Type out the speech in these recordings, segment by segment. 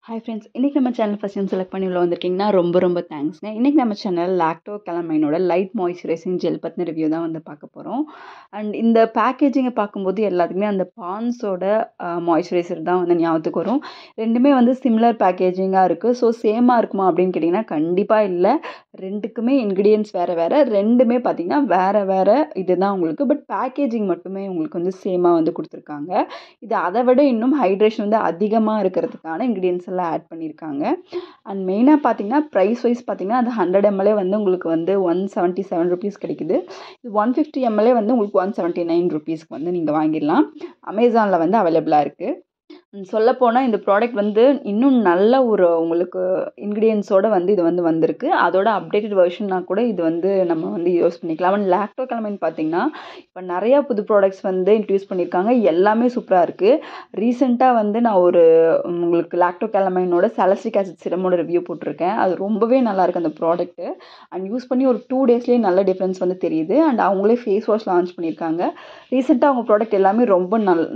Hi friends, இன்றைக்கி நம்ம channel first time select பண்ணி உள்ள வந்திருக்கீங்கன்னா ரொம்ப ரொம்ப தேங்க்ஸ்ங்க. இன்றைக்கி நம்ம சேனல் லாக்டோ கலமைனோட லைட் மாய்ஸ்சரைசிங் ஜெல் பற்றின ரிவ்யூ தான் வந்து பார்க்க போகிறோம். அண்ட் இந்த பேக்கேஜிங்கை பார்க்கும்போது எல்லாத்துக்குமே அந்த பான்ஸோட மாய்ஸ்சரைசர் தான் வந்து ஞாபகத்துக்கு வரும். ரெண்டுமே வந்து சிமிலர் பேக்கேஜிங்காக இருக்குது. ஸோ சேமாக இருக்குமா அப்படின்னு கேட்டிங்கன்னா கண்டிப்பாக இல்லை. ரெண்டுக்குமே இன்க்ரீடியன்ட்ஸ் வேறு வேறு, ரெண்டுமே பார்த்திங்கன்னா வேறு வேறு இது தான் உங்களுக்கு. பட் பேக்கேஜிங் மட்டுமே உங்களுக்கு வந்து சேமாக வந்து கொடுத்துருக்காங்க. இது அதை விட இன்னும் ஹைட்ரேஷன் வந்து அதிகமாக இருக்கிறதுக்கான இன்க்ரீடியன்ட்ஸ் எல்லாம் ஆட் பண்ணியிருக்காங்க. அண்ட் மெயினாக பார்த்தீங்கன்னா ப்ரைஸ் வைஸ் பார்த்தீங்கன்னா அது 100 ml வந்து உங்களுக்கு வந்து 177 rupees கிடைக்குது. இது 150 ml வந்து உங்களுக்கு 179 rupeesக்கு வந்து நீங்கள் வாங்கிடலாம். அமேசானில் வந்து அவைலபிளாக இருக்குது. சொல்லப்போனால் இந்த ப்ராடக்ட் வந்து இன்னும் நல்ல ஒரு உங்களுக்கு இன்க்ரீடியன்ஸோடு வந்து இது வந்து வந்திருக்கு. அதோட அப்டேட்டட் வெர்ஷனாக கூட இது வந்து நம்ம வந்து யூஸ் பண்ணிக்கலாம். அண்ட் லாக்டோ கலமைன் பார்த்திங்கன்னா இப்போ நிறையா புது ப்ராடக்ட்ஸ் வந்து இன்ட்ரடியூஸ் பண்ணியிருக்காங்க. எல்லாமே சூப்பராக இருக்குது. ரீசெண்டாக வந்து நான் ஒரு உங்களுக்கு லாக்டோ கலமைனோட சாலிசிலிக் ஆசிட் சிரமோட ரிவ்யூ போட்டிருக்கேன். அது ரொம்பவே நல்லாயிருக்கு அந்த ப்ராடக்ட்டு. அண்ட் யூஸ் பண்ணி ஒரு 2 daysலேயே நல்ல டிஃப்ரென்ஸ் வந்து தெரியுது. அண்ட் அவங்களே ஃபேஸ் வாஷ் லான்ச் பண்ணியிருக்காங்க. ரீசெண்டாக அவங்க ப்ராடக்ட் எல்லாமே ரொம்ப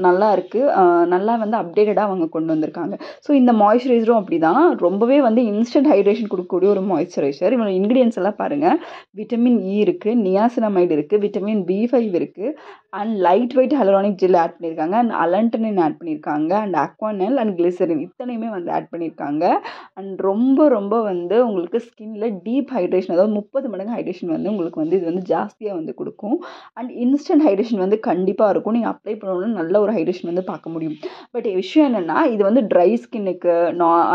நல்லா இருக்குது. நல்லா வந்து அப்டேட்டடாக அவங்க கொண்டு வந்திருக்காங்க. ஸோ இந்த மாய்ஸ்சரைசரும் அப்படி தான் ரொம்பவே வந்து இன்ஸ்டன்ட் ஹைட்ரேஷன் கொடுக்கக்கூடிய ஒரு மாய்ஸ்சரைசர். இவங்க இன்க்ரீடியன்ஸ் எல்லாம் பாருங்கள். விட்டமின் இ இருக்குது, நியாசினமைடு இருக்குது, விட்டமின் B5 இருக்குது, and light weight hyaluronic gel add பண்ணியிருக்காங்க, அண்ட் அலன்டனின் ஆட் பண்ணியிருக்காங்க, அண்ட் அக்வானல் அண்ட் கிளிசரின் இத்தனையுமே வந்து ஆட் பண்ணியிருக்காங்க. அண்ட் ரொம்ப ரொம்ப வந்து உங்களுக்கு ஸ்கின்ல டீப் ஹைட்ரேஷன், அதாவது 30 மடங்கு ஹைட்ரேஷன் வந்து உங்களுக்கு வந்து இது வந்து ஜாஸ்தியாக வந்து கொடுக்கும். அண்ட் இன்ஸ்டன்ட் ஹைட்ரேஷன் வந்து கண்டிப்பாக இருக்கும். நீங்கள் அப்ளை பண்ணணும்னு நல்ல ஒரு ஹைட்ரேஷன் வந்து பார்க்க முடியும். பட் விஷயம் என்னென்னா இது வந்து ட்ரை ஸ்கின்னுக்கு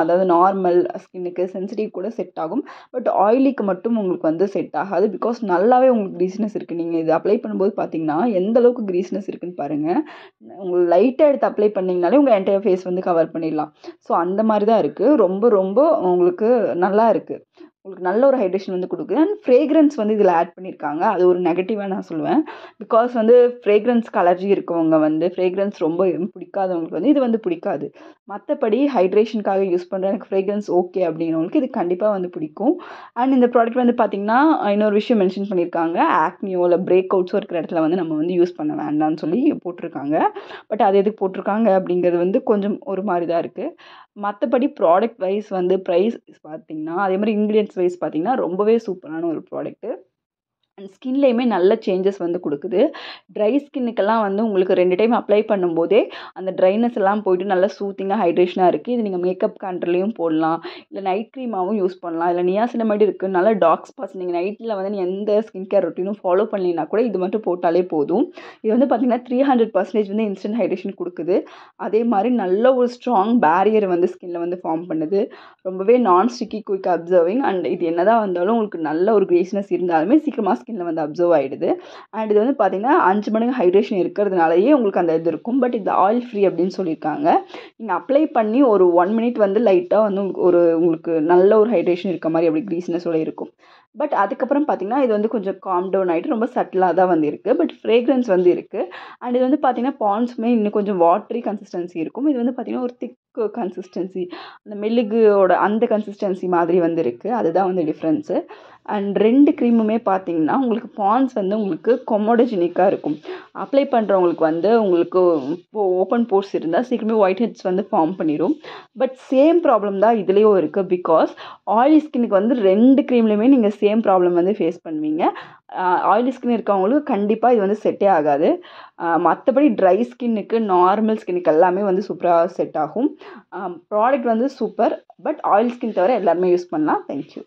அதாவது நார்மல் ஸ்கின்னுக்கு சென்சிட்டிவ் கூட செட் ஆகும். பட் ஆயிலிக்கு மட்டும் உங்களுக்கு வந்து செட் ஆகாது. பிகாஸ் நல்லாவே உங்களுக்கு க்ரீஸ்னஸ் இருக்குது. நீங்கள் இது அப்ளை பண்ணும்போது பார்த்தீங்கன்னா எந்த அளவுக்கு க்ரீஸ்னஸ் இருக்குன்னு பாருங்கள். உங்களுக்கு லைட்டாக எடுத்து அப்ளை பண்ணிங்கனாலே உங்கள் என்டையர் ஃபேஸ் வந்து கவர் பண்ணிடலாம். ஸோ அந்த மாதிரி தான் இருக்குது. ரொம்ப ரொம்ப உங்களுக்கு நல்லா இருக்குது. உங்களுக்கு நல்ல ஒரு ஹைட்ரேஷன் வந்து கொடுக்குது. அண்ட் ஃப்ரேக்ரன்ஸ் வந்து இதில் ஆட் பண்ணியிருக்காங்க. அது ஒரு நெகட்டிவாக நான் சொல்லுவேன். பிகாஸ் வந்து ஃப்ரேக்ரன்ஸ்க்கு அலர்ஜி இருக்கவங்க வந்து ஃப்ரேக்ரன்ஸ் ரொம்ப பிடிக்காதவங்களுக்கு வந்து இது வந்து பிடிக்காது. மற்றபடி ஹைட்ரேஷனுக்காக யூஸ் பண்ணுற எனக்கு ஃப்ரேக்ரன்ஸ் ஓகே அப்படிங்கிறவங்களுக்கு இது கண்டிப்பாக வந்து பிடிக்கும். அண்ட் இந்த ப்ராடக்ட் வந்து பார்த்திங்கன்னா இன்னொரு விஷயம் மென்ஷன் பண்ணியிருக்காங்க. ஆக்னியோ இல்லை பிரேக் அவுட்ஸோ இருக்கிற இடத்துல வந்து நம்ம வந்து யூஸ் பண்ண வேண்டாம்னு சொல்லி போட்டிருக்காங்க. பட் அது எதுக்கு போட்டிருக்காங்க அப்படிங்கிறது வந்து கொஞ்சம் ஒரு மாதிரி தான் இருக்குது. மற்றபடி ப்ராடக்ட் வைஸ் வந்து ப்ரைஸ் பார்த்திங்கன்னா அதே மாதிரி இன்க்ரீடியன்ட்ஸ் வைஸ் பார்த்திங்கன்னா ரொம்பவே சூப்பரான ஒரு ப்ராடக்ட்டு. அண்ட் ஸ்கின்லேயுமே நல்ல சேஞ்சஸ் வந்து கொடுக்குது. ட்ரை ஸ்கின்னுக்கெல்லாம் வந்து உங்களுக்கு 2 டைம் அப்ளை பண்ணும்போதே அந்த ட்ரைனஸ் எல்லாம் போய்ட்டு நல்லா சூத்திங்காக ஹைட்ரேஷனாக இருக்குது. இது நீங்கள் மேக்கப் கண்ட்ரோலையும் போடலாம், இல்லை நைட் க்ரீமாகவும் யூஸ் பண்ணலாம். இல்லை நியாசினமைடு இருக்குது, நல்ல டார்க் ஸ்பாட்ஸ் நீங்கள் நைட்டில் வந்து எந்த ஸ்கின் கேர் ரொட்டீனும் ஃபாலோ பண்ணினா கூட இது மட்டும் போட்டாலே போதும். இது வந்து பார்த்திங்கன்னா 300% வந்து இன்ஸ்டன்ட் ஹைட்ரேஷன் கொடுக்குது. அதே மாதிரி நல்ல ஒரு ஸ்ட்ராங் பேரியர் வந்து ஸ்கின்னில் வந்து ஃபார்ம் பண்ணுது. ரொம்பவே நான் ஸ்டிக்கி, குயிக் அப்சர்விங். அண்ட் இது என்னதான் வந்தாலும் உங்களுக்கு நல்ல ஒரு கிரேஸ்னஸ் இருந்தாலுமே சீக்கிரமாக ஸ்கின்ல வந்து அப்சர்வ் ஆகிடுது. அண்ட் இது வந்து பார்த்திங்கன்னா 5 மடங்கு ஹைட்ரேஷன் இருக்கிறதுனாலயே உங்களுக்கு அந்த இது இருக்கும். பட் இது ஆயில் ஃப்ரீ அப்படின்னு சொல்லியிருக்காங்க. நீங்கள் அப்ளை பண்ணி ஒரு 1 minute வந்து லைட்டாக வந்து உங்களுக்கு நல்ல ஒரு ஹைட்ரேஷன் இருக்க மாதிரி அப்படி க்ரீஸ்னஸோட இருக்கும். பட் அதுக்கப்புறம் பார்த்திங்கன்னா இது வந்து கொஞ்சம் காம் டவுன் ஆகிட்டு ரொம்ப சட்டிலாக தான் வந்து இருக்குது. பட் ஃப்ரேக்ரன்ஸ் வந்து இருக்குது. அண்ட் இது வந்து பார்த்திங்கன்னா பாண்ட்ஸுமே இன்னும் கொஞ்சம் வாட்டரி கன்சிஸ்டன்சி இருக்கும். இது வந்து பார்த்திங்கன்னா ஒரு திக் கன்சிஸ்டன்சி, அந்த மெழுகுவோட அந்த கன்சிஸ்டன்சி மாதிரி வந்து இருக்குது. அதுதான் வந்து டிஃப்ரென்ஸு. அண்ட் 2 க்ரீமுமே பார்த்திங்கன்னா உங்களுக்கு பாண்ட்ஸ் வந்து உங்களுக்கு கொமோடோஜெனிக்காக இருக்கும். அப்ளை பண்ணுறவங்களுக்கு வந்து உங்களுக்கு ஓப்பன் போர்ஸ் இருந்தால் சீக்கிரமே ஒயிட் ஹெட்ஸ் வந்து ஃபார்ம் பண்ணிடும். பட் சேம் ப்ராப்ளம் தான் இதுலேயும் இருக்குது. பிகாஸ் ஆயிலி ஸ்கின்னுக்கு வந்து 2 க்ரீம்லேயுமே நீங்கள் சேம் ப்ராப்ளம் வந்து ஃபேஸ் பண்ணுவீங்க. ஆயிலி ஸ்கின் இருக்கவங்களுக்கு கண்டிப்பாக இது வந்து செட்டே ஆகாது. மற்றபடி ட்ரை ஸ்கின்னுக்கு, நார்மல் ஸ்கின்னுக்கு எல்லாமே வந்து சூப்பராக செட் ஆகும். ப்ராடக்ட் வந்து சூப்பர். பட் ஆயில் ஸ்கின் தவிர எல்லாருமே யூஸ் பண்ணலாம். தேங்க்யூ.